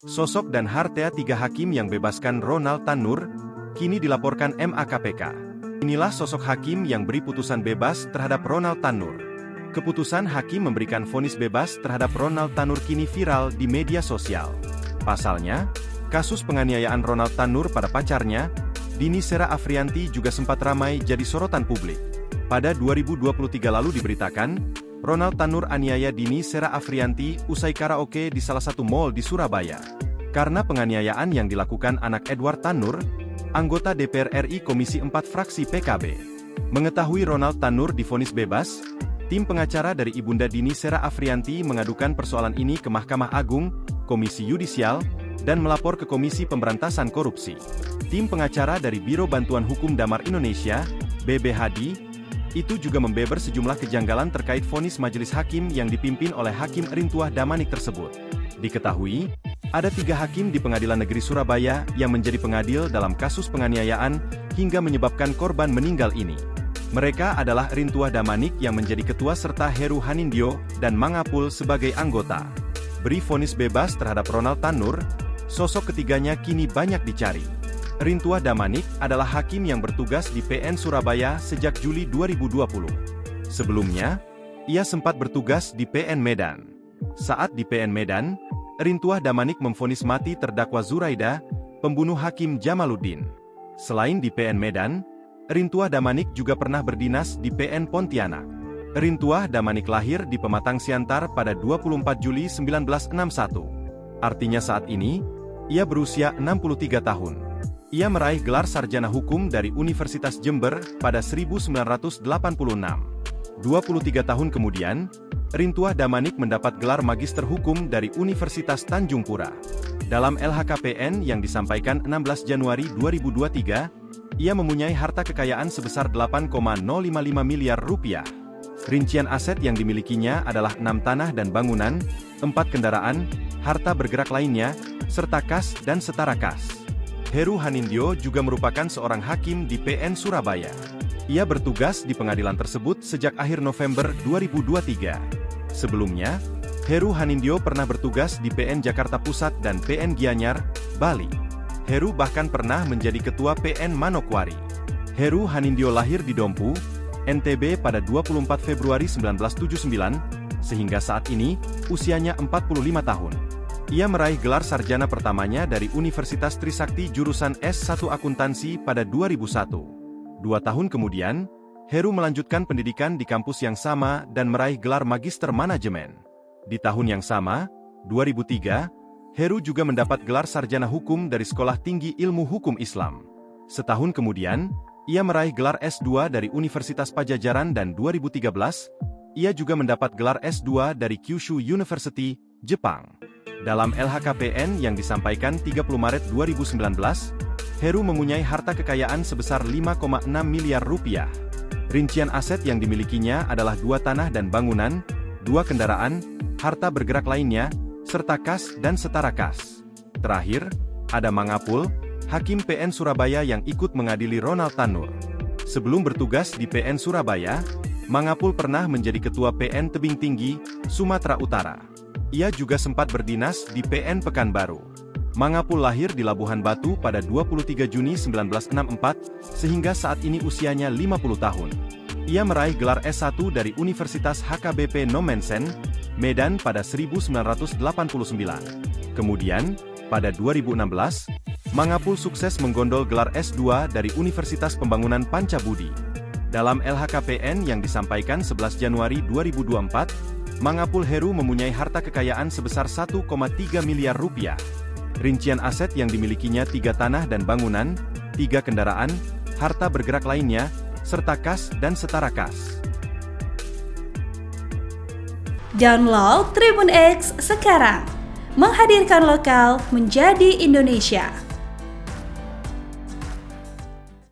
Sosok dan harta tiga hakim yang bebaskan Ronald Tan Nur, kini dilaporkan MA KPK. Inilah sosok hakim yang beri putusan bebas terhadap Ronald Tan Nur. Keputusan hakim memberikan vonis bebas terhadap Ronald Tan Nur kini viral di media sosial. Pasalnya, kasus penganiayaan Ronald Tan Nur pada pacarnya, Dini Sera Afrianti juga sempat ramai jadi sorotan publik. Pada 2023 lalu diberitakan, Ronald Tan Nur aniaya Dini Sera Afrianti usai karaoke di salah satu mal di Surabaya. Karena penganiayaan yang dilakukan anak Edward Tan Nur, anggota DPR RI Komisi 4 fraksi PKB. Mengetahui Ronald Tan Nur divonis bebas, tim pengacara dari Ibunda Dini Sera Afrianti mengadukan persoalan ini ke Mahkamah Agung, Komisi Yudisial, dan melapor ke Komisi Pemberantasan Korupsi. Tim pengacara dari Biro Bantuan Hukum Damar Indonesia, BBHD, itu juga membeber sejumlah kejanggalan terkait vonis majelis hakim yang dipimpin oleh Hakim Rintuah Damanik tersebut. Diketahui, ada 3 hakim di Pengadilan Negeri Surabaya yang menjadi pengadil dalam kasus penganiayaan hingga menyebabkan korban meninggal ini. Mereka adalah Rintuah Damanik yang menjadi ketua serta Heru Hanindyo dan Mangapul sebagai anggota. Beri vonis bebas terhadap Ronald Tan Nur, sosok ketiganya kini banyak dicari. Rintuah Damanik adalah hakim yang bertugas di PN Surabaya sejak Juli 2020. Sebelumnya, ia sempat bertugas di PN Medan. Saat di PN Medan, Rintuah Damanik memvonis mati terdakwa Zuraida, pembunuh Hakim Jamaluddin. Selain di PN Medan, Rintuah Damanik juga pernah berdinas di PN Pontianak. Rintuah Damanik lahir di Pematang Siantar pada 24 Juli 1961. Artinya saat ini, ia berusia 63 tahun. Ia meraih gelar sarjana hukum dari Universitas Jember pada 1986. 23 tahun kemudian, Rintuah Damanik mendapat gelar magister hukum dari Universitas Tanjung Pura. Dalam LHKPN yang disampaikan 16 Januari 2023, ia mempunyai harta kekayaan sebesar 8,055 miliar rupiah. Rincian aset yang dimilikinya adalah 6 tanah dan bangunan, 4 kendaraan, harta bergerak lainnya, serta kas dan setara kas. Heru Hanindyo juga merupakan seorang hakim di PN Surabaya. Ia bertugas di pengadilan tersebut sejak akhir November 2023. Sebelumnya, Heru Hanindyo pernah bertugas di PN Jakarta Pusat dan PN Gianyar, Bali. Heru bahkan pernah menjadi ketua PN Manokwari. Heru Hanindyo lahir di Dompu, NTB pada 24 Februari 1979, sehingga saat ini, usianya 45 tahun. Ia meraih gelar sarjana pertamanya dari Universitas Trisakti jurusan S1 Akuntansi pada 2001. 2 tahun kemudian, Heru melanjutkan pendidikan di kampus yang sama dan meraih gelar Magister Manajemen. Di tahun yang sama, 2003, Heru juga mendapat gelar sarjana hukum dari Sekolah Tinggi Ilmu Hukum Islam. Setahun kemudian, ia meraih gelar S2 dari Universitas Pajajaran dan 2013, ia juga mendapat gelar S2 dari Kyushu University, Jepang. Dalam LHKPN yang disampaikan 30 Maret 2019, Heru mempunyai harta kekayaan sebesar 5,6 miliar rupiah. Rincian aset yang dimilikinya adalah 2 tanah dan bangunan, 2 kendaraan, harta bergerak lainnya, serta kas dan setara kas. Terakhir, ada Mangapul, hakim PN Surabaya yang ikut mengadili Ronald Tan Nur. Sebelum bertugas di PN Surabaya, Mangapul pernah menjadi ketua PN Tebing Tinggi, Sumatera Utara. Ia juga sempat berdinas di PN Pekanbaru. Mangapul lahir di Labuhan Batu pada 23 Juni 1964, sehingga saat ini usianya 50 tahun. Ia meraih gelar S1 dari Universitas HKBP Nomensen, Medan pada 1989. Kemudian, pada 2016, Mangapul sukses menggondol gelar S2 dari Universitas Pembangunan Pancabudi. Dalam LHKPN yang disampaikan 11 Januari 2024, Mangapul Heru mempunyai harta kekayaan sebesar 1,3 miliar rupiah. Rincian aset yang dimilikinya 3 tanah dan bangunan, 3 kendaraan, harta bergerak lainnya, serta kas dan setara kas. Download Tribun X sekarang, menghadirkan lokal menjadi Indonesia.